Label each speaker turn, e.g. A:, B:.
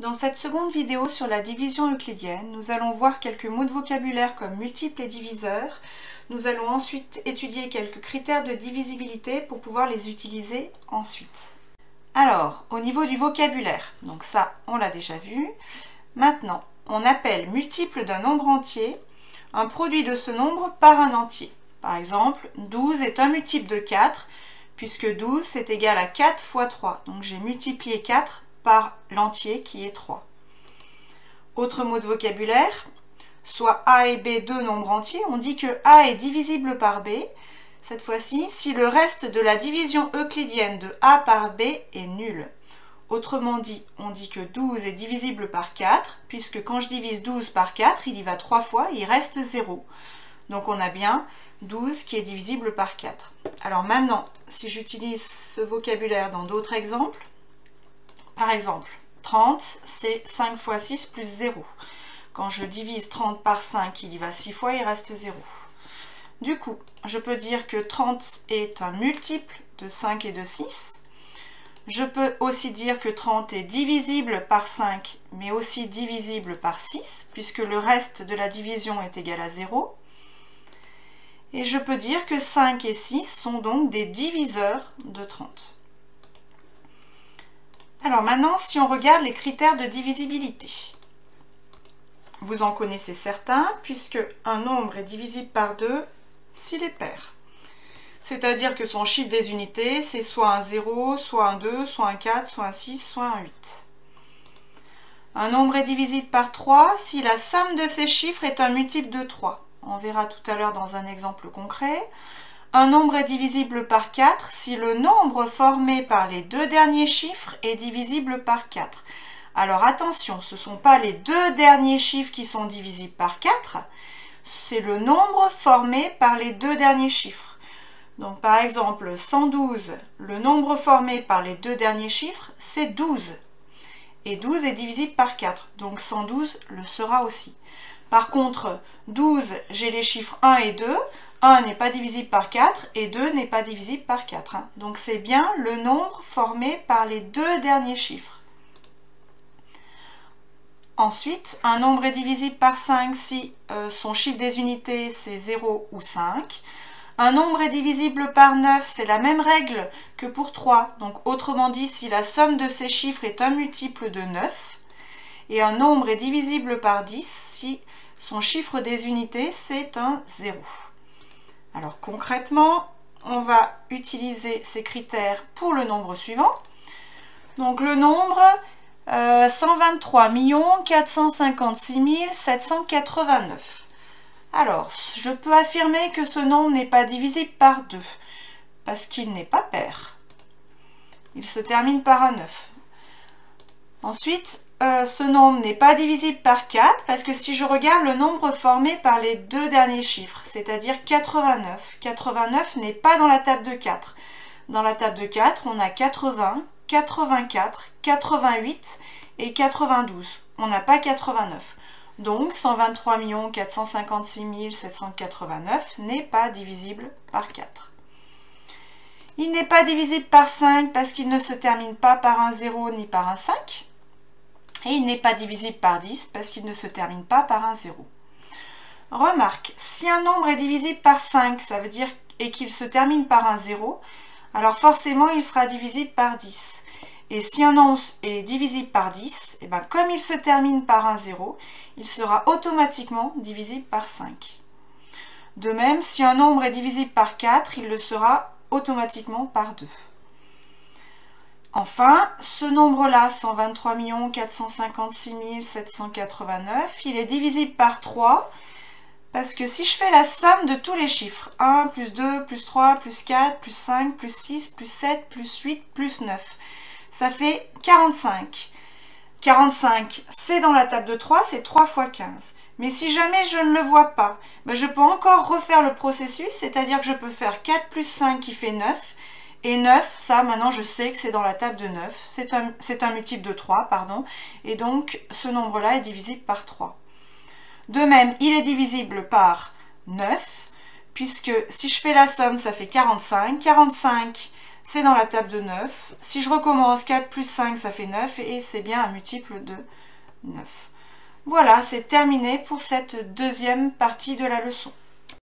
A: Dans cette seconde vidéo sur la division euclidienne, nous allons voir quelques mots de vocabulaire comme multiples et diviseurs. Nous allons ensuite étudier quelques critères de divisibilité pour pouvoir les utiliser ensuite. Alors, au niveau du vocabulaire, donc ça, on l'a déjà vu. Maintenant, on appelle multiple d'un nombre entier un produit de ce nombre par un entier. Par exemple, 12 est un multiple de 4, puisque 12 c'est égal à 4 fois 3. Donc j'ai multiplié 4 par l'entier qui est 3. Autre mot de vocabulaire, soit A et B deux nombres entiers, on dit que A est divisible par B. Cette fois-ci, si le reste de la division euclidienne de A par B est nul. Autrement dit, on dit que 12 est divisible par 4, puisque quand je divise 12 par 4, il y va 3 fois, il reste 0. Donc on a bien 12 qui est divisible par 4. Alors maintenant, si j'utilise ce vocabulaire dans d'autres exemples, par exemple, 30, c'est 5 fois 6 plus 0. Quand je divise 30 par 5, il y va 6 fois, il reste 0. Du coup, je peux dire que 30 est un multiple de 5 et de 6. Je peux aussi dire que 30 est divisible par 5, mais aussi divisible par 6, puisque le reste de la division est égal à 0. Et je peux dire que 5 et 6 sont donc des diviseurs de 30. Alors maintenant, si on regarde les critères de divisibilité, vous en connaissez certains, puisque un nombre est divisible par 2 s'il est pair. C'est-à-dire que son chiffre des unités, c'est soit un 0, soit un 2, soit un 4, soit un 6, soit un 8. Un nombre est divisible par 3 si la somme de ses chiffres est un multiple de 3. On verra tout à l'heure dans un exemple concret. Un nombre est divisible par 4 si le nombre formé par les deux derniers chiffres est divisible par 4. Alors attention, ce ne sont pas les deux derniers chiffres qui sont divisibles par 4, c'est le nombre formé par les deux derniers chiffres. Donc par exemple, 112, le nombre formé par les deux derniers chiffres, c'est 12. Et 12 est divisible par 4, donc 112 le sera aussi. Par contre, 12, j'ai les chiffres 1 et 2. 1 n'est pas divisible par 4 et 2 n'est pas divisible par 4. Donc c'est bien le nombre formé par les deux derniers chiffres. Ensuite, un nombre est divisible par 5 si son chiffre des unités c'est 0 ou 5. Un nombre est divisible par 9, c'est la même règle que pour 3. Donc autrement dit, si la somme de ces chiffres est un multiple de 9. Et un nombre est divisible par 10 si son chiffre des unités c'est un 0. Alors concrètement, on va utiliser ces critères pour le nombre suivant. Donc le nombre 123 456 789. Alors, je peux affirmer que ce nombre n'est pas divisible par 2, parce qu'il n'est pas pair. Il se termine par un 9. Ensuite, ce nombre n'est pas divisible par 4, parce que si je regarde le nombre formé par les deux derniers chiffres, c'est-à-dire 89, 89 n'est pas dans la table de 4. Dans la table de 4, on a 80, 84, 88 et 92. On n'a pas 89. Donc 123 456 789 n'est pas divisible par 4. Il n'est pas divisible par 5 parce qu'il ne se termine pas par un 0 ni par un 5. Et il n'est pas divisible par 10 parce qu'il ne se termine pas par un 0. Remarque, si un nombre est divisible par 5, ça veut dire et qu'il se termine par un 0, alors forcément il sera divisible par 10. Et si un nombre est divisible par 10, et bien comme il se termine par un 0, il sera automatiquement divisible par 5. De même, si un nombre est divisible par 4, il le sera automatiquement par 2. Enfin, ce nombre-là, 123 456 789, il est divisible par 3, parce que si je fais la somme de tous les chiffres, 1, plus 2, plus 3, plus 4, plus 5, plus 6, plus 7, plus 8, plus 9, ça fait 45. 45, c'est dans la table de 3, c'est 3 fois 15. Mais si jamais je ne le vois pas, ben je peux encore refaire le processus, c'est-à-dire que je peux faire 4 plus 5 qui fait 9. Et 9, ça maintenant je sais que c'est dans la table de 9. C'est un multiple de 3, pardon. Et donc ce nombre-là est divisible par 3. De même, il est divisible par 9, puisque si je fais la somme, ça fait 45. 45, c'est dans la table de 9. Si je recommence, 4 plus 5, ça fait 9 et c'est bien un multiple de 9. Voilà, c'est terminé pour cette deuxième partie de la leçon.